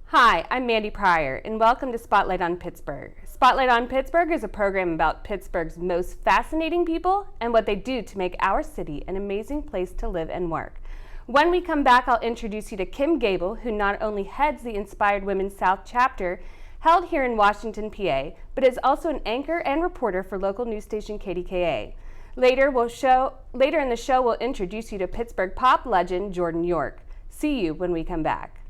Hi, I'm Mandy Pryor, and welcome to Spotlight on Pittsburgh. Spotlight on Pittsburgh is a program about Pittsburgh's most fascinating people and what they do to make our city an amazing place to live and work. When we come back, I'll introduce you to Kym Gable, who not only heads the Inspired Women South chapter held here in Washington, PA, but is also an anchor and reporter for local news station KDKA. Later in the show, we'll introduce you to Pittsburgh pop legend Jordan York. See you when we come back.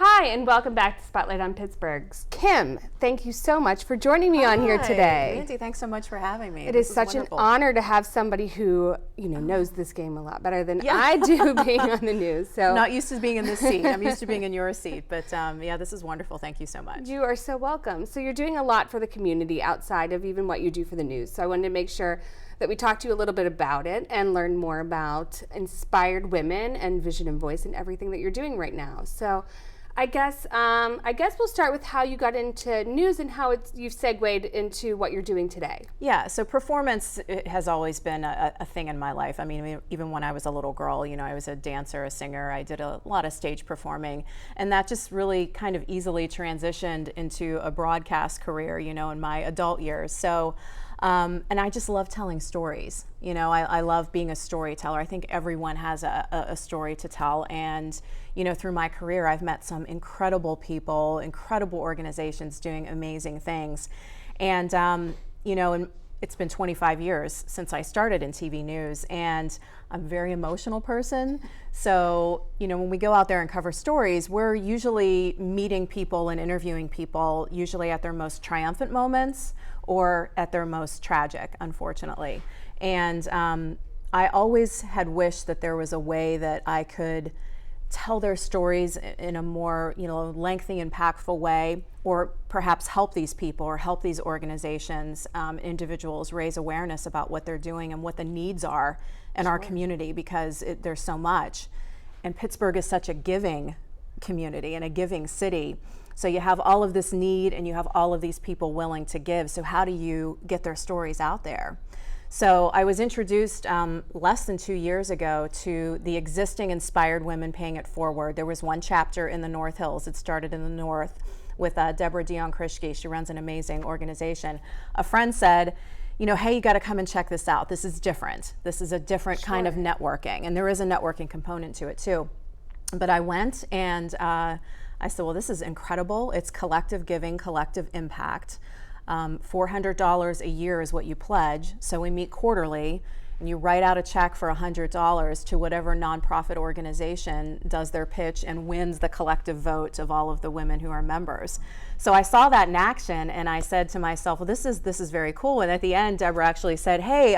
Hi, and welcome back to Spotlight on Pittsburgh's. Kym, thank you so much for joining me on here today. Mandy, thanks so much for having me. It is such wonderful. An honor to have somebody who, knows this game a lot better than I do being on the news. So I'm not used to being in this seat. I'm used to being in your seat, but yeah, this is wonderful. Thank you so much. You are so welcome. So you're doing a lot for the community outside of even what you do for the news. So I wanted to make sure that we talk to you a little bit about it and learn more about inspired women and vision and voice and everything that you're doing right now. So I guess we'll start with how you got into news and how you've segued into what you're doing today. Yeah, so performance has always been a thing in my life. I mean, even when I was a little girl, I was a dancer, a singer. I did a lot of stage performing, and that just really kind of easily transitioned into a broadcast career, in my adult years. So. And I just love telling stories. I love being a storyteller. I think everyone has a story to tell. And, through my career, I've met some incredible people, incredible organizations doing amazing things. And, and it's been 25 years since I started in TV news, and I'm a very emotional person. So, when we go out there and cover stories, we're usually meeting people and interviewing people, usually at their most triumphant moments or at their most tragic, unfortunately. And I always had wished that there was a way that I could tell their stories in a more, lengthy, impactful way, or perhaps help these people or help these organizations, individuals raise awareness about what they're doing and what the needs are in our community, because there's so much. And Pittsburgh is such a giving community and a giving city. So you have all of this need and you have all of these people willing to give. So how do you get their stories out there? So I was introduced less than 2 years ago to the existing Inspired Women paying it forward. There was one chapter in the North Hills. It started in the North with Deborah Dion-Krishke. She runs an amazing organization. A friend said, hey, you got to come and check this out. This is different. This is a different kind of networking. And there is a networking component to it too. But I went and I said, well, this is incredible. It's collective giving, collective impact. $400 a year is what you pledge. So we meet quarterly, and you write out a check for $100 to whatever nonprofit organization does their pitch and wins the collective vote of all of the women who are members. So I saw that in action, and I said to myself, well, this is very cool. And at the end, Deborah actually said, hey,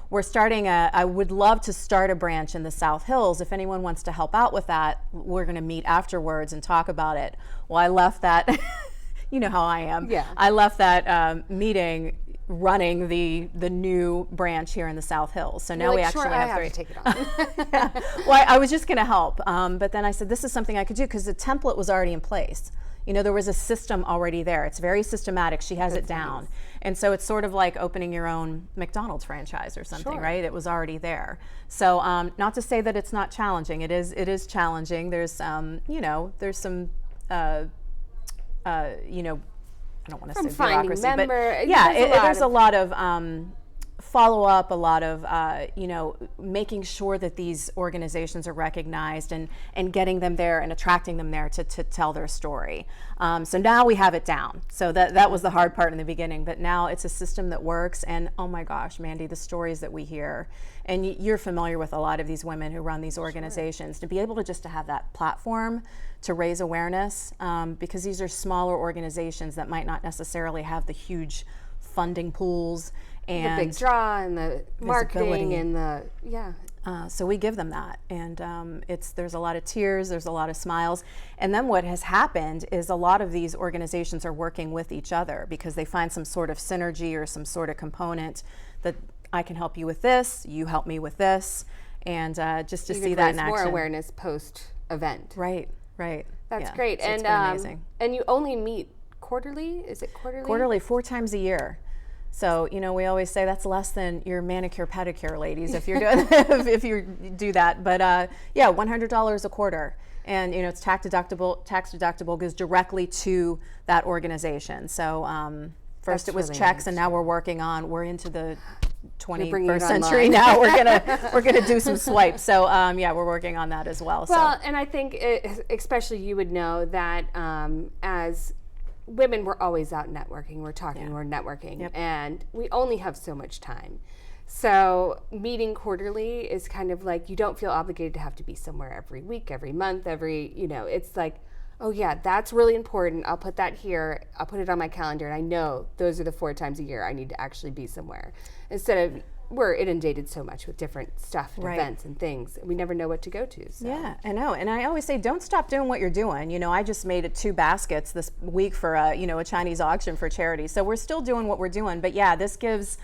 we're starting I would love to start a branch in the South Hills. If anyone wants to help out with that, we're going to meet afterwards and talk about it. Well, I left that, you know how I am. Yeah. I left that meeting running the new branch here in the South Hills. So now we actually have to take it on. Yeah. Well, I was just going to help. But then I said, this is something I could do because the template was already in place. There was a system already there. It's very systematic. She has it down. Nice. And so it's sort of like opening your own McDonald's franchise or something, right? It was already there. So not to say that it's not challenging. It is challenging. There's, there's some, I don't want to say bureaucracy, but yeah, there's a lot of follow up, a lot of making sure that these organizations are recognized and getting them there and attracting them there to tell their story. So now we have it down. So that was the hard part in the beginning, but now it's a system that works. And oh my gosh, Mandy, the stories that we hear, and you're familiar with a lot of these women who run these organizations, to be able to just to have that platform to raise awareness, because these are smaller organizations that might not necessarily have the huge funding pools and the big draw and the marketing and So we give them that, and there's a lot of tears, there's a lot of smiles, and then what has happened is a lot of these organizations are working with each other because they find some sort of synergy or some sort of component that I can help you with this, you help me with this, and just to see that in action. More awareness post-event. Right. That's Yeah. great. So And it's been amazing. And you only meet quarterly? Is it quarterly? Quarterly, 4 times a year. So, we always say that's less than your manicure pedicure, ladies, if you're doing if you do that. But yeah, $100 a quarter, and it's tax deductible. Tax deductible goes directly to that organization. So first it was really checks, nice. and now we're into the bringing 21st it century online. now. We're gonna do some swipes. So yeah, we're working on that as well. Well, and I think especially you would know that as women, we're always out networking, we're talking, we're networking, and we only have so much time. So meeting quarterly is kind of like, you don't feel obligated to have to be somewhere every week, every month, it's like, oh yeah, that's really important. I'll put that here. I'll put it on my calendar, and I know those are the 4 times a year I need to actually be somewhere. Instead of, we're inundated so much with different stuff and events and things. We never know what to go to. So. Yeah, I know. And I always say, don't stop doing what you're doing. I just made 2 baskets this week for a Chinese auction for charity. So we're still doing what we're doing. But yeah, this gives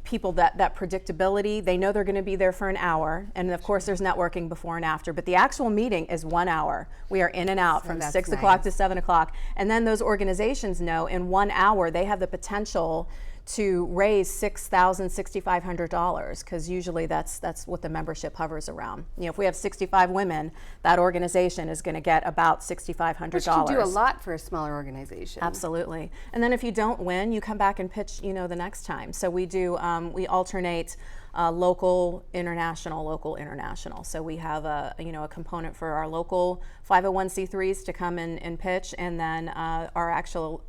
people that predictability. They know they're going to be there for an hour. And of course, there's networking before and after. But the actual meeting is 1 hour. We are in and out from 6 o'clock to 7 o'clock. And then those organizations know in 1 hour, they have the potential to raise $6,000, $6,500, because usually that's what the membership hovers around. If we have 65 women, that organization is going to get about $6,500. Which can do a lot for a smaller organization. Absolutely. And then if you don't win, you come back and pitch, the next time. So we do, we alternate local, international. So we have a component for our local 501c3s to come and pitch, and then our actual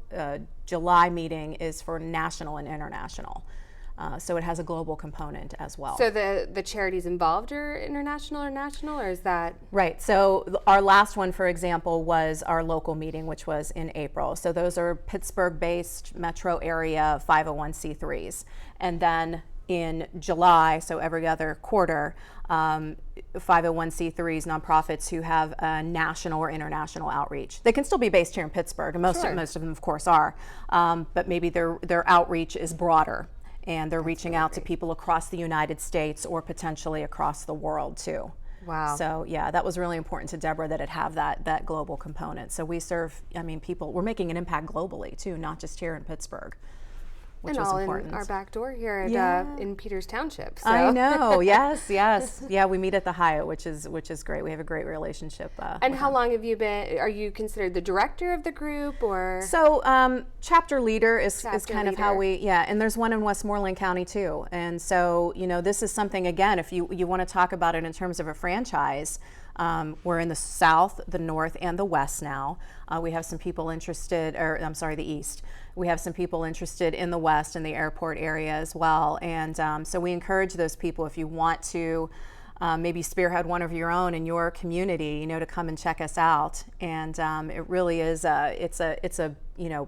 July meeting is for national and international. So it has a global component as well. So the charities involved are international or national, or is that? Right. So our last one, for example, was our local meeting, which was in April. So those are Pittsburgh-based metro area 501c3s. And then in July, so every other quarter, 501c3s, nonprofits who have a national or international outreach. They can still be based here in Pittsburgh, and most of them, of course, are. But maybe their outreach is broader, and they're reaching out to people across the United States or potentially across the world too. Wow. So yeah, that was really important to Deborah, that it have that global component. So we serve, people, we're making an impact globally too, not just here in Pittsburgh. Which and is all important. in our back door here at, in Peters Township. So. I know. Yes. Yeah, we meet at the Hyatt, which is great. We have a great relationship. And how long have you been? Are you considered the director of the group, or? So chapter leader is kind of how we. Yeah, and there's one in Westmoreland County too. And so this is something, again, if you want to talk about it in terms of a franchise. We're in the South, the North, and the West now. We have some people interested, the East. We have some people interested in the West, in the airport area as well. And so we encourage those people, if you want to maybe spearhead one of your own in your community, to come and check us out. And it really is, it's a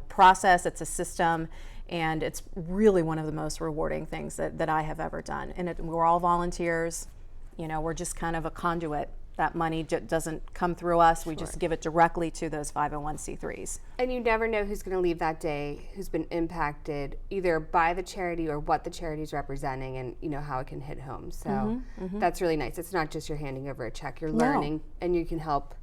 process, it's a system, and it's really one of the most rewarding things that I have ever done. And we're all volunteers. We're just kind of a conduit. That money doesn't come through us. We just give it directly to those 501c3s. And you never know who's going to leave that day, who's been impacted either by the charity or what the charity is representing, and how it can hit home. So that's really nice. It's not just you're handing over a check. You're learning, and you can help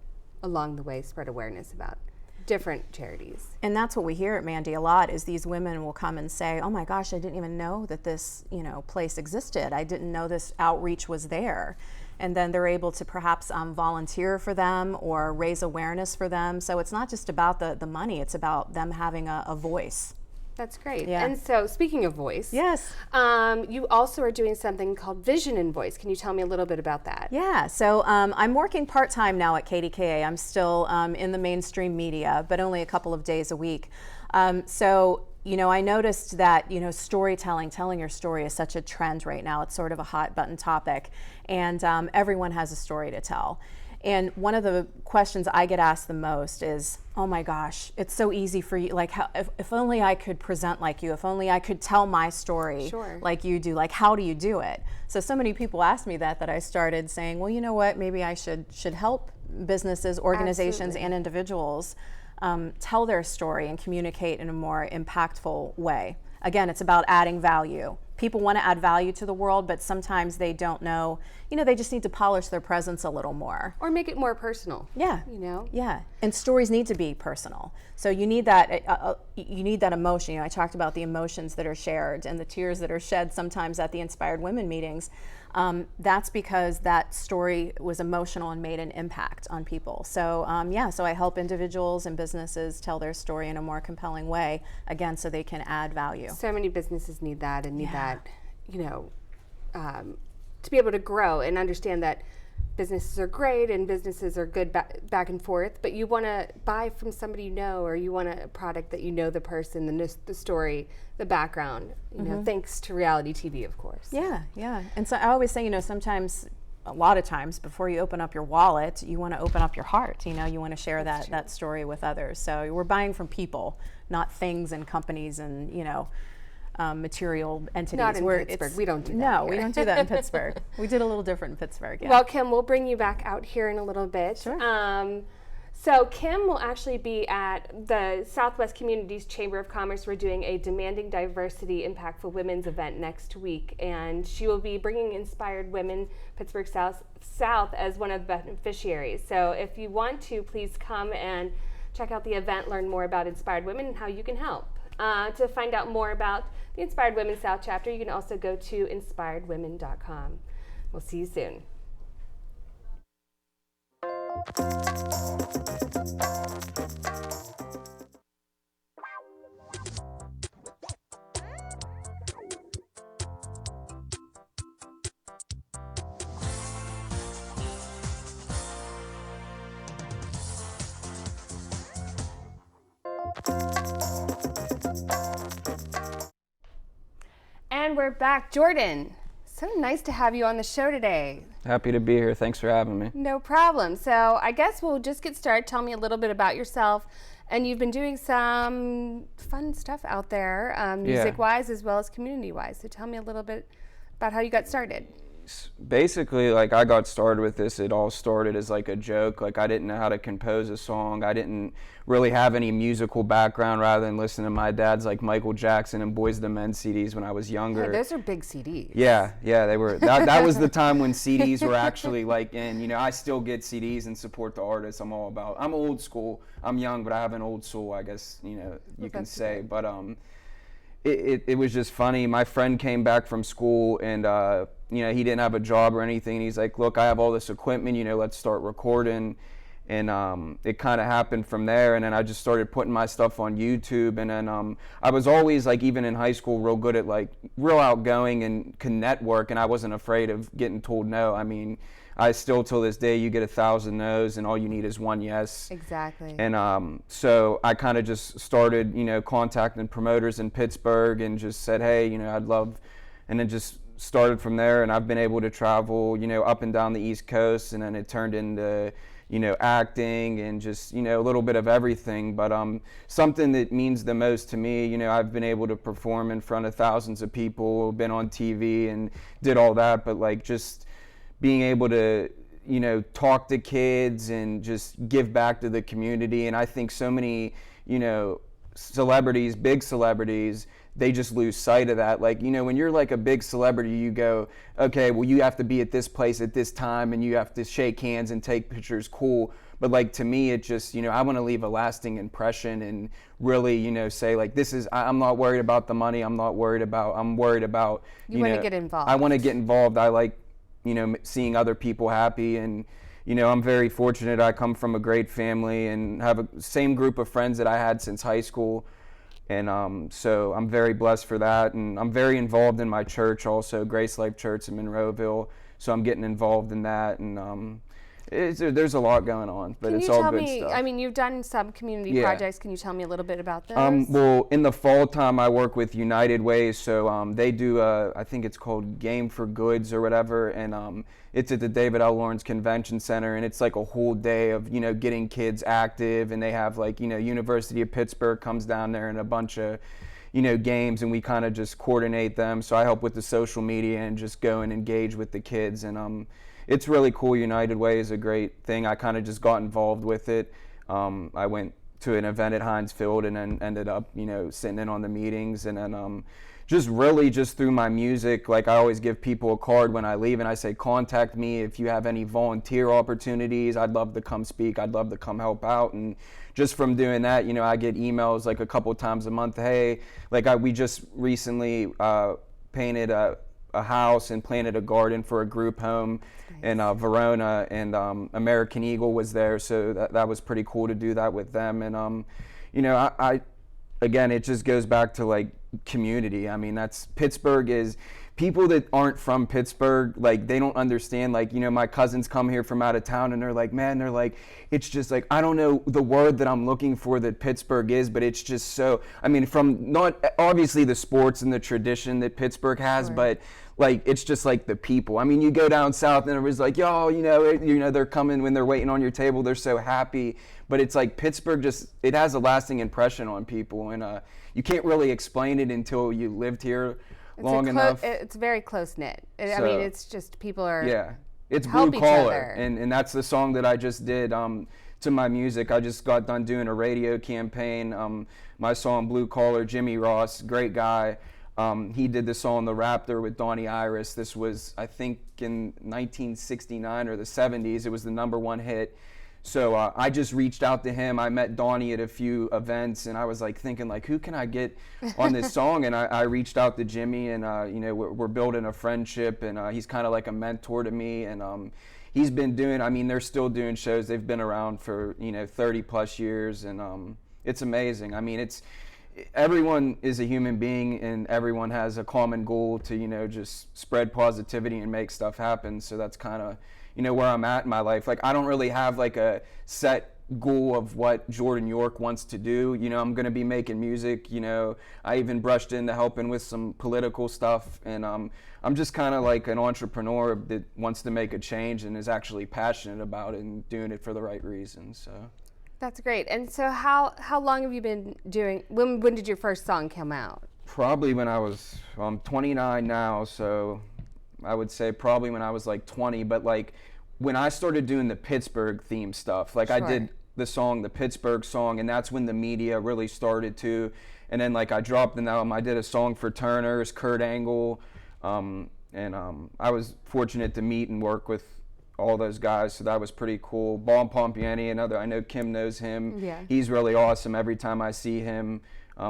along the way spread awareness about different charities. And that's what we hear at Mandy a lot, is these women will come and say, oh my gosh, I didn't even know that this place existed. I didn't know this outreach was there. And then they're able to perhaps volunteer for them or raise awareness for them. So it's not just about the money, it's about them having a voice. That's great. Yeah. And so, speaking of voice, yes, you also are doing something called Vision and Voice. Can you tell me a little bit about that? Yeah, so I'm working part-time now at KDKA. I'm still in the mainstream media, but only a couple of days a week. So I noticed that, storytelling, telling your story is such a trend right now. It's sort of a hot button topic, and everyone has a story to tell. And one of the questions I get asked the most is, oh my gosh, it's so easy for you. Like, if only I could present like you, if only I could tell my story like you do, like, how do you do it? So many people ask me that I started saying, well, you know what, maybe I should help businesses, organizations, and individuals tell their story and communicate in a more impactful way. Again, it's about adding value. People want to add value to the world, but sometimes they don't know, they just need to polish their presence a little more. Or make it more personal. Yeah. Yeah. And stories need to be personal. So you need that emotion. I talked about the emotions that are shared and the tears that are shed sometimes at the Inspired Women meetings. That's because that story was emotional and made an impact on people. So so I help individuals and businesses tell their story in a more compelling way, again, so they can add value. So many businesses need that and need that, to be able to grow and understand that businesses are great and businesses are good back and forth, but you want to buy from somebody you know, or you want a product that you know the person, the story, the background, thanks to reality TV, of course. Yeah, yeah. And so I always say, sometimes, a lot of times, before you open up your wallet, you want to open up your heart. You want to share that story with others. So we're buying from people, not things and companies and, material entities. Not in Pittsburgh. We don't do that. No, here. We don't do that in Pittsburgh. We did a little different in Pittsburgh. Yeah. Well, Kym, we'll bring you back out here in a little bit. Sure. So Kym will actually be at the Southwest Communities Chamber of Commerce. We're doing a Demanding Diversity Impactful Women's event next week, and she will be bringing Inspired Women Pittsburgh South as one of the beneficiaries. So if you want to, please come and check out the event, learn more about Inspired Women and how you can help. To find out more about the Inspired Women South chapter, you can also go to inspiredwomen.com. We'll see you soon. And we're back. Jordan, so nice to have you on the show today. Happy to be here. Thanks for having me. No problem. So I guess we'll just get started. Tell me a little bit about yourself. And you've been doing some fun stuff out there, music-wise as well as community-wise. So tell me a little bit about how you got started. Basically, I got started with this. It all started as a joke. I didn't know how to compose a song. I didn't really have any musical background, rather than listening to my dad's Michael Jackson and Boyz II Men CDs when I was younger. Hey, those are big CDs. Yeah, they were. That was the time when CDs were actually in. I still get CDs and support the artists. I'm old school. I'm young, but I have an old soul, I guess, you can say. But it was just funny. My friend came back from school and he didn't have a job or anything. And he's like, look, I have all this equipment, let's start recording. And it kind of happened from there. And then I just started putting my stuff on YouTube. And then I was always, even in high school, real good at, real outgoing and can network. And I wasn't afraid of getting told no. I mean, I still, till this day, you get 1,000 no's and all you need is one yes. Exactly. And so I kind of just started, contacting promoters in Pittsburgh and just said, hey, I'd love, and then just started from there. And I've been able to travel, up and down the East Coast, and then it turned into, acting and just, a little bit of everything. But something that means the most to me, I've been able to perform in front of thousands of people, been on TV and did all that, but just being able to, talk to kids and just give back to the community. And I think so many, celebrities, big celebrities, they just lose sight of that. When you're a big celebrity, you go, okay, well, you have to be at this place at this time and you have to shake hands and take pictures, cool. But to me, it just, I want to leave a lasting impression and really, say I'm not worried about the money. I'm worried about, you want to get involved. I want to get involved. I like, seeing other people happy. And, I'm very fortunate. I come from a great family and have a same group of friends that I had since high school. And so I'm very blessed for that. And I'm very involved in my church also, Grace Life Church in Monroeville. So I'm getting involved in that. And There's a lot going on, but it's all good stuff. I mean, you've done some community projects. Can you tell me a little bit about those? Well, in the fall time, I work with United Ways, so they do I think it's called Game for Goods or whatever, and it's at the David L. Lawrence Convention Center, and it's like a whole day of, you know, getting kids active, and they have like, you know, University of Pittsburgh comes down there and a bunch of, you know, games, and we kind of just coordinate them. So I help with the social media and just go and engage with the kids, and it's really cool. United Way is a great thing. I kind of just got involved with it. I went to an event at Heinz Field and then ended up, you know, sitting in on the meetings, and then just through my music, like I always give people a card when I leave, and I say, contact me if you have any volunteer opportunities. I'd love to come speak. I'd love to come help out. And just from doing that, you know, I get emails like a couple times a month. Hey, like we just recently painted a house and planted a garden for a group home in Verona, and American Eagle was there, so that was pretty cool to do that with them. And you know, I again, it just goes back to like community. I mean, that's Pittsburgh is people that aren't from Pittsburgh, like they don't understand. Like, you know, my cousins come here from out of town and they're like, man, they're like, it's just like, I don't know the word that I'm looking for that Pittsburgh is, but it's just so, I mean, from not obviously the sports and the tradition that Pittsburgh has, right, but like, it's just like the people. I mean, you go down south and everybody's like, yo, you know, they're coming when they're waiting on your table, they're so happy. But it's like Pittsburgh just, it has a lasting impression on people, and you can't really explain it until you lived here long enough. It's very close knit. I mean, it's just people are it's blue collar, and that's the song that I just did to my music. I just got done doing a radio campaign. My song Blue Collar, Jimmy Ross, great guy. He did the song The Raptor with Donnie Iris. This was, I think, in 1969 or the 70s. It was the #1 hit. So I just reached out to him. I met Donnie at a few events, and I was like thinking, like, who can I get on this song? And I reached out to Jimmy, and you know, we're building a friendship, and he's kind of like a mentor to me. And he's been doing, I mean, they're still doing shows. They've been around for, you know, 30 plus years, and it's amazing. I mean, everyone is a human being, and everyone has a common goal to, you know, just spread positivity and make stuff happen. So that's kind of, you know, where I'm at in my life. Like, I don't really have like a set goal of what Jordan York wants to do. You know, I'm going to be making music. You know, I even brushed into helping with some political stuff, and I'm just kind of like an entrepreneur that wants to make a change and is actually passionate about it and doing it for the right reasons. So that's great. And so how long have you been doing, when did your first song come out? Probably when I was, I'm 29 now, so I would say probably when I was like 20, but like when I started doing the Pittsburgh theme stuff, like, sure, I did the song, the Pittsburgh song, and that's when the media really started to, and then like I dropped an album, I did a song for Turner's, Kurt Angle, and I was fortunate to meet and work with all those guys, so that was pretty cool. Pompeani, another, I know Kym knows him. Yeah. He's really awesome every time I see him.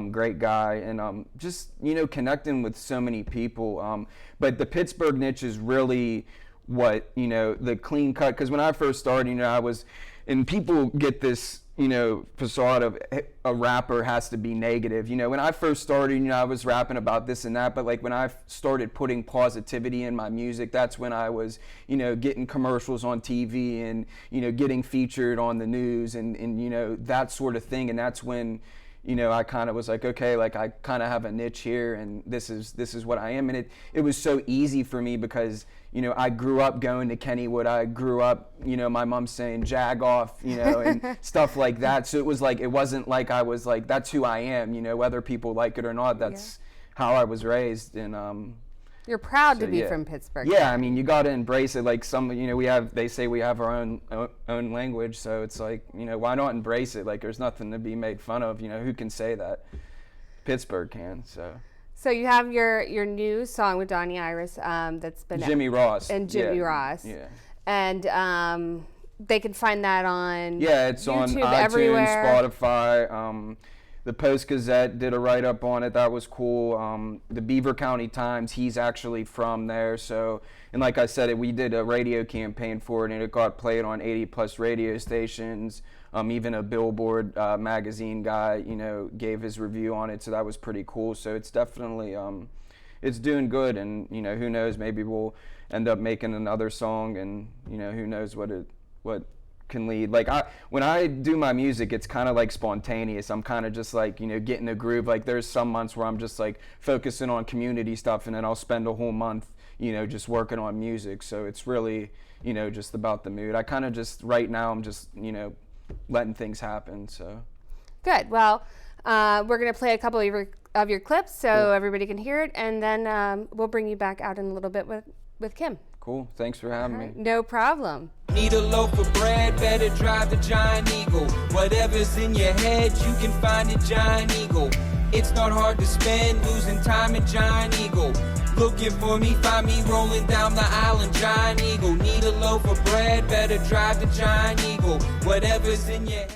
Great guy, and just, you know, connecting with so many people. But the Pittsburgh niche is really what, you know, the clean cut, because when I first started, you know, I was, and people get this, you know, facade of a rapper has to be negative. You know, when I first started, you know, I was rapping about this and that, but like when I started putting positivity in my music, that's when I was, you know, getting commercials on TV and, you know, getting featured on the news and you know, that sort of thing. And that's when, you know, I kind of was like, okay, like I kind of have a niche here, and this is what I am. And it was so easy for me because, you know, I grew up going to Kennywood. I grew up, you know, my mom saying jag off, you know, and stuff like that. So it was like, it wasn't like I was like, that's who I am, you know, whether people like it or not, that's how I was raised. And you're proud to be from Pittsburgh. Yeah, I mean, you got to embrace it. Like you know, they say we have our own language, so it's like, you know, why not embrace it? Like, there's nothing to be made fun of. You know, who can say that? Pittsburgh can. So you have your new song with Donnie Iris that's been Jimmy Ross. And Jimmy Ross. Yeah. And they can find that on it's YouTube, on iTunes, everywhere. Spotify. The Post-Gazette did a write-up on it. That was cool. The Beaver County Times, he's actually from there. So, and like I said, we did a radio campaign for it, and it got played on 80-plus radio stations. Even a Billboard magazine guy, you know, gave his review on it. So that was pretty cool. So it's definitely, it's doing good. And, you know, who knows, maybe we'll end up making another song, and, you know, who knows what what can lead. Like when I do my music, it's kind of like spontaneous. I'm kind of just like, you know, getting a groove. Like there's some months where I'm just like focusing on community stuff, and then I'll spend a whole month, you know, just working on music. So it's really, you know, just about the mood. I kind of just, right now, I'm just, you know, letting things happen. So good. Well, we're going to play a couple of your clips so everybody can hear it, and then we'll bring you back out in a little bit with Kym. Cool. Thanks for having me. No problem. Need a loaf of bread, better drive the Giant Eagle. Whatever's in your head, you can find at Giant Eagle. It's not hard to spend, losing time at Giant Eagle. Looking for me, find me rolling down the island, Giant Eagle. Need a loaf of bread, better drive the Giant Eagle. Whatever's in your head.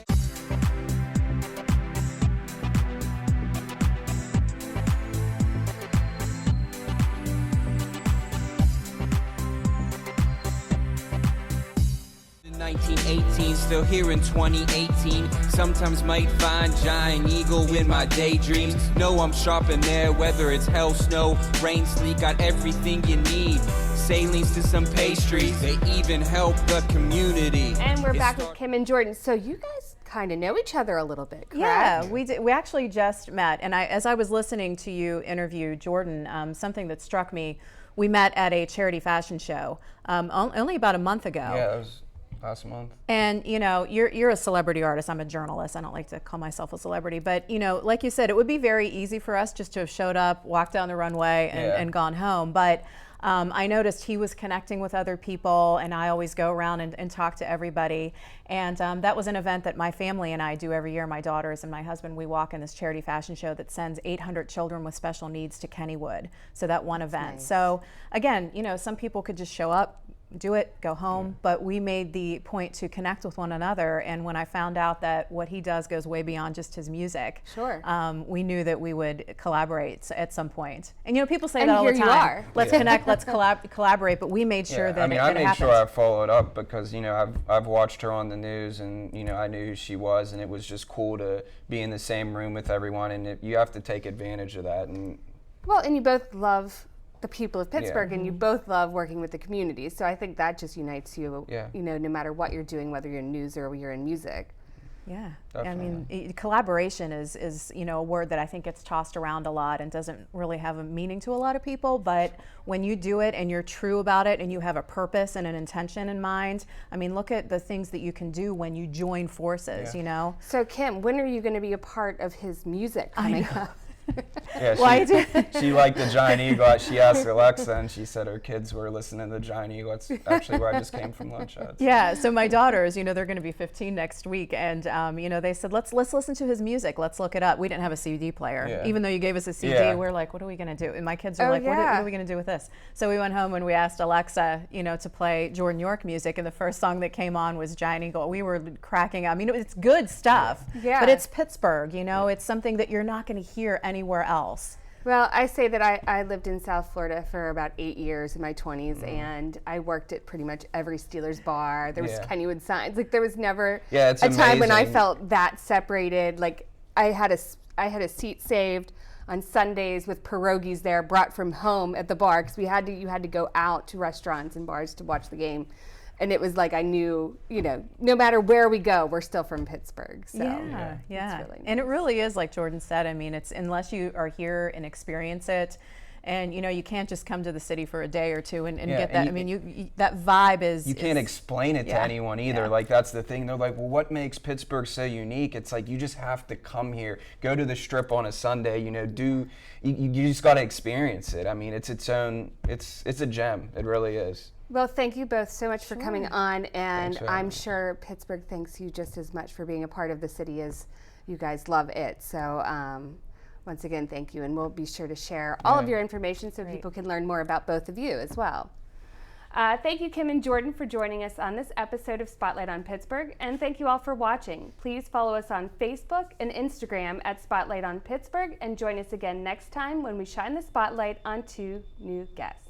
In 1918, still here in 2018. Sometimes might find Giant Eagle in my daydreams. Know I'm sharp in there, whether it's hell, snow, rain, sleet, got everything you need. Salines to some pastries, they even help the community. And we're back with Kym and Jordan. So you guys kind of know each other a little bit, correct? Yeah, we did. We actually just met, and as I was listening to you interview Jordan, something that struck me, we met at a charity fashion show only about a month ago. Yeah, that was last month. And you know, you're a celebrity artist. I'm a journalist. I don't like to call myself a celebrity, but you know, like you said, it would be very easy for us just to have showed up, walked down the runway, and gone home. But I noticed he was connecting with other people, and I always go around and talk to everybody. And that was an event that my family and I do every year. My daughters and my husband, we walk in this charity fashion show that sends 800 children with special needs to Kennywood. So that one event. Nice. So again, you know, some people could just show up, do it, go home, but we made the point to connect with one another. And when I found out that what he does goes way beyond just his music, Sure. We knew that we would collaborate at some point. And you know, people say And that all the here you time. are. Let's connect, let's collaborate, but we made sure that I mean, it I made happened. sure I followed up because, you know, I've watched her on the news, and, you know, I knew who she was, and it was just cool to be in the same room with everyone, and you have to take advantage of that. And Well, and you both love the people of Pittsburgh, and you both love working with the community. So I think that just unites you, you know, no matter what you're doing, whether you're in news or you're in music. Yeah, Definitely. I mean, collaboration is you know, a word that I think gets tossed around a lot and doesn't really have a meaning to a lot of people. But when you do it and you're true about it and you have a purpose and an intention in mind, I mean, look at the things that you can do when you join forces. You know. So Kym, when are you going to be a part of his music coming up? yeah, she liked the Giant Eagle. She asked Alexa, and she said her kids were listening to the Giant Eagle. That's actually where I just came from lunch at. Yeah, so my daughters, you know, they're going to be 15 next week, and you know, they said let's listen to his music. Let's look it up. We didn't have a CD player, even though you gave us a CD. We're like, what are we going to do? And my kids are like, what are we going to do with this? So we went home and we asked Alexa, you know, to play Jordan York music, and the first song that came on was Giant Eagle. We were cracking up. I mean, it's good stuff, but it's Pittsburgh. You know, it's something that you're not going to hear anywhere else. Well, I say that I lived in South Florida for about 8 years in my 20s, and I worked at pretty much every Steelers bar. There was Kennywood signs. Like, there was never a time when I felt that separated. Like, I had a seat saved on Sundays with pierogies there, brought from home at the bar, because you had to go out to restaurants and bars to watch the game. And it was like I knew, you know, no matter where we go, we're still from Pittsburgh. So yeah. It's really nice. And it really is, like Jordan said, I mean, it's unless you are here and experience it, and you know, you can't just come to the city for a day or two and get that. I mean, you that vibe is. You can't explain it to anyone either. Like, that's the thing. They're like, well, what makes Pittsburgh so unique? It's like, you just have to come here, go to the Strip on a Sunday. You know, you just got to experience it. I mean, it's a gem. It really is. Well, thank you both so much for coming on, and I'm sure Pittsburgh thanks you just as much for being a part of the city as you guys love it. So once again, thank you, and we'll be sure to share all of your information so people can learn more about both of you as well. Thank you, Kym and Jordan, for joining us on this episode of Spotlight on Pittsburgh, and thank you all for watching. Please follow us on Facebook and Instagram at Spotlight on Pittsburgh, and join us again next time when we shine the spotlight on 2 new guests.